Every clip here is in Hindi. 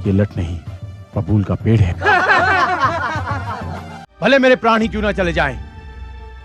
ये लठ नहीं, बबूल का पेड़ है। भले मेरे प्राण ही क्यों ना चले जाएं,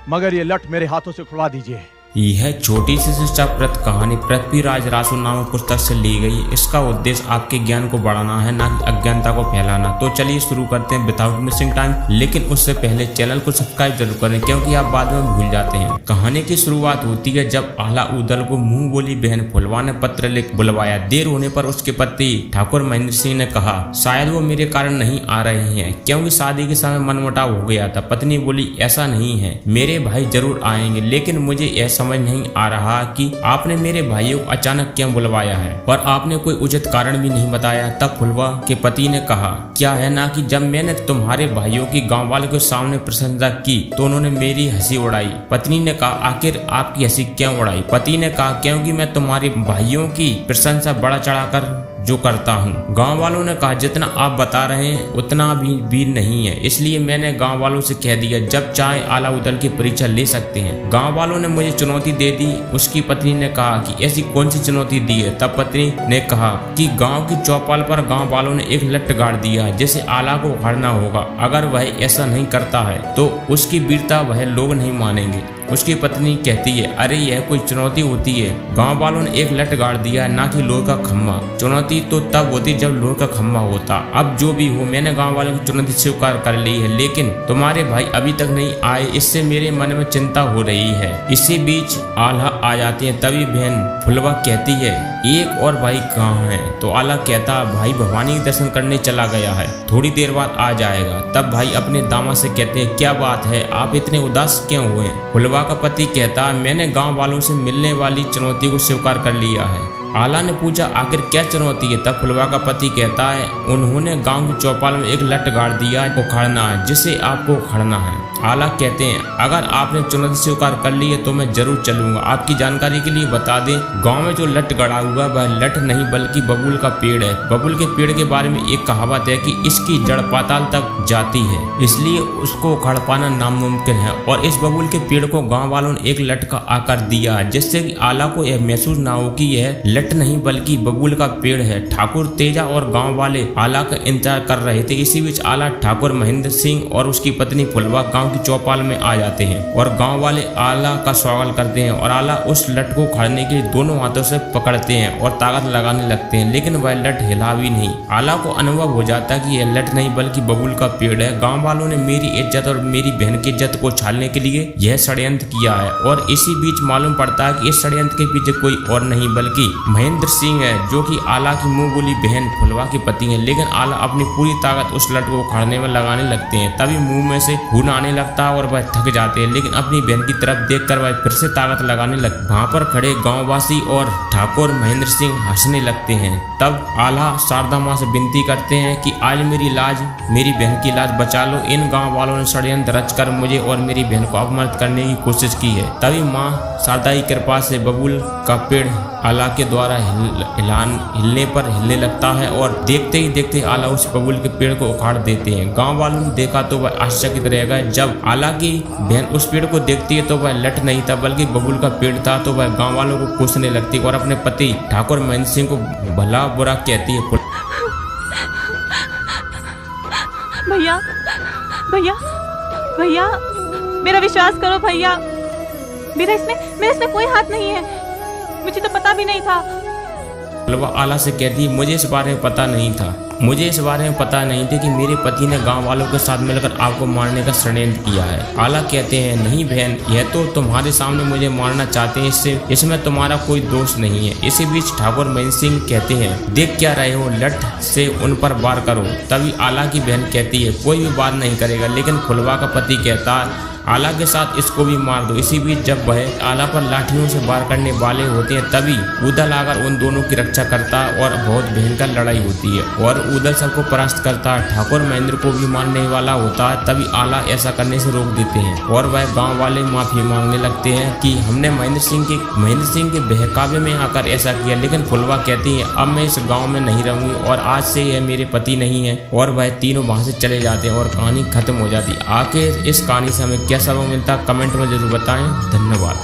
मगर ये लठ मेरे हाथों से उखड़वा दीजिए। यह छोटी सी शिक्षाप्रद कहानी पृथ्वीराज रासो नामक पुस्तक से ली गई। इसका उद्देश्य आपके ज्ञान को बढ़ाना है, ना कि अज्ञानता को फैलाना। तो चलिए शुरू करते हैं विदाउट मिसिंग टाइम। लेकिन उससे पहले चैनल को सब्सक्राइब जरूर करें, क्योंकि आप बाद में भूल जाते हैं। कहानी की शुरुआत होती है जब आला उदल को मुंह बोली बहन फुलवा ने पत्र लिख बुलवाया। देर होने पर उसके पति ठाकुर महेंद्र सिंह ने कहा शायद वो मेरे कारण नहीं आ रहे हैं, क्योंकि शादी के समय मनमुटाव हो गया था। पत्नी बोली ऐसा नहीं है, मेरे भाई जरूर आएंगे, लेकिन मुझे ऐसा समझ नहीं आ रहा कि आपने मेरे भाइयों को अचानक क्यों बुलवाया है, और आपने कोई उचित कारण भी नहीं बताया। तब फुलवा के पति ने कहा क्या है ना कि जब मैंने तुम्हारे भाइयों की गांव वालों के सामने प्रशंसा की तो उन्होंने मेरी हंसी उड़ाई। पत्नी ने कहा आखिर आपकी हंसी क्यों उड़ाई? पति ने कहा क्योंकि मैं तुम्हारे भाइयों की प्रशंसा बढ़ा चढ़ाकर जो करता हूँ। गांव वालों ने कहा जितना आप बता रहे हैं उतना भी नहीं है, इसलिए मैंने गांव वालों से कह दिया जब चाहे आला उदल की परीक्षा ले सकते हैं। गांव वालों ने मुझे चुनौती दे दी। उसकी पत्नी ने कहा कि ऐसी कौन सी चुनौती दी है? तब पत्नी ने कहा कि गांव की चौपाल पर गांव वालों ने एक लठ गाड़ दिया है जिसे आला को उखाड़ना होगा। अगर वह ऐसा नहीं करता है तो उसकी वीरता वह लोग नहीं मानेंगे। उसकी पत्नी कहती है अरे यह कोई चुनौती होती है? गांव वालों ने एक लठ गाड़ दिया ना कि लोहे का खम्मा। चुनौती तो तब होती जब लोहे का खम्मा होता। अब जो भी हो, मैंने गांव वालों की चुनौती स्वीकार कर ली है, लेकिन तुम्हारे भाई अभी तक नहीं आए, इससे मेरे मन में चिंता हो रही है। इसी बीच आला आ जाते हैं। तभी बहन फुलवा कहती है एक और भाई कहाँ है? तो आला कहता भाई भवानी के दर्शन करने चला गया है, थोड़ी देर बाद आ जाएगा। तब भाई अपने दामाद से कहते हैं क्या बात है, आप इतने उदास क्यों हुए? फुलवा का पति कहता मैंने गांव वालों से मिलने वाली चुनौती को स्वीकार कर लिया है। आला ने पूछा आखिर क्या चुनौती है? तब फुलवा का पति कहता है उन्होंने गांव की चौपाल में एक लठ गाड़ दिया है, उखाड़ना है, जिसे आपको उखाड़ना है। आला कहते हैं अगर आपने चुनौती स्वीकार कर ली है तो मैं जरूर चलूंगा। आपकी जानकारी के लिए बता दें गांव में जो लठ गड़ा हुआ वह लठ नहीं बल्कि बबूल का पेड़ है। बबूल के पेड़ के बारे में एक कहावत है कि इसकी जड़ पाताल तक जाती है, इसलिए उसको उखाड़ पाना नामुमकिन है। और इस बबूल के पेड़ को गाँव वालों ने एक लठ का आकार दिया है, जिससे कि आला को यह महसूस ना हो कि यह लठ नहीं बल्कि बबूल का पेड़ है। ठाकुर तेजा और गांव वाले आला का इंतजार कर रहे थे। इसी बीच आला ठाकुर महेंद्र सिंह और उसकी पत्नी फुलवा गांव की चौपाल में आ जाते हैं और गांव वाले आला का स्वागत करते हैं। और आला उस लठ को उखाड़ने के लिए दोनों हाथों से पकड़ते हैं और ताकत लगाने लगते हैं, लेकिन वह लठ हिला भी नहीं। आला को अनुभव हो जाता है कि यह लठ नहीं बल्कि बबूल का पेड़ है। गाँव वालों ने मेरी इज्जत और मेरी बहन की इज्जत को छालने के लिए यह षड्यंत्र किया है। और इसी बीच मालूम पड़ता है कि इस षड्यंत्र के पीछे कोई और नहीं बल्कि महेंद्र सिंह है, जो कि आला की मुंह बोली बहन फुलवा के पति हैं। लेकिन आला अपनी पूरी ताकत उस लठ को उखाड़ने में लगाने लगते हैं। तभी मुंह में से खून आने लगता है और वह थक जाते हैं, लेकिन अपनी बहन की तरफ देखकर वह फिर से ताकत लगाने लगते। वहां पर खड़े गांववासी और ठाकुर महेंद्र सिंह हंसने लगते हैं। तब आला शारदा माँ से विनती करते हैं कि आज मेरी लाज, मेरी बहन की लाज बचा लो। इन गाँव वालों ने षड्यंत्र रचकर मुझे और मेरी बहन को अपमानित करने की कोशिश की है। तभी माँ शारदा की कृपा से बबूल का पेड़ आला के द्वारा हिलने पर हिलने लगता है और देखते ही देखते आला उस बबूल के पेड़ को उखाड़ देते हैं। गांव वालों ने देखा तो वह आश्चर्यचकित रह गए। जब आला की बहन उस पेड़ को देखती है तो वह लठ नहीं था बल्कि बबूल का पेड़ था। तो वह गांव वालों को कोसने लगती और अपने पति ठाकुर महेंद्र सिंह को भला बुरा कहती है। भैया भैया भैया मेरा विश्वास करो भैया, मेरा इसमें कोई हाथ नहीं है, मुझे तो पता भी नहीं था। आला से कहती मुझे इस बारे में पता नहीं था, मुझे इस बारे में पता नहीं था कि मेरे पति ने गांव वालों के साथ मिलकर आपको मारने का षड्यंत्र किया है। आला कहते हैं नहीं बहन, यह तो तुम्हारे सामने मुझे मारना चाहते हैं, इसमें तुम्हारा कोई दोष नहीं है। इसी बीच ठाकुर महेंद्र सिंह कहते हैं देख क्या रहे हो, लठ से उन पर वार करो। तभी आला की बहन कहती है कोई भी वार नहीं करेगा, लेकिन फुलवा का पति कहता आला के साथ इसको भी मार दो। इसी बीच जब वह आला पर लाठियों से वार करने वाले होते हैं तभी उदल आकर उन दोनों की रक्षा करता और बहुत भयंकर लड़ाई होती है और उदल सबको परास्त करता है। ठाकुर महेंद्र को भी मारने वाला होता है। तभी आला ऐसा करने से रोक देते हैं और वह गांव वाले माफी मांगने लगते हैं कि हमने महेंद्र सिंह के बहकावे में आकर ऐसा किया। लेकिन फुलवा कहती है अब मैं इस गाँव में नहीं रहूंगी और आज से यह मेरे पति नहीं है। और वह तीनों वहां से चले जाते हैं और कहानी खत्म हो जाती है। आखिर इस कहानी से हमें क्या सबक मिलता, कमेंट में जरूर बताएं। धन्यवाद।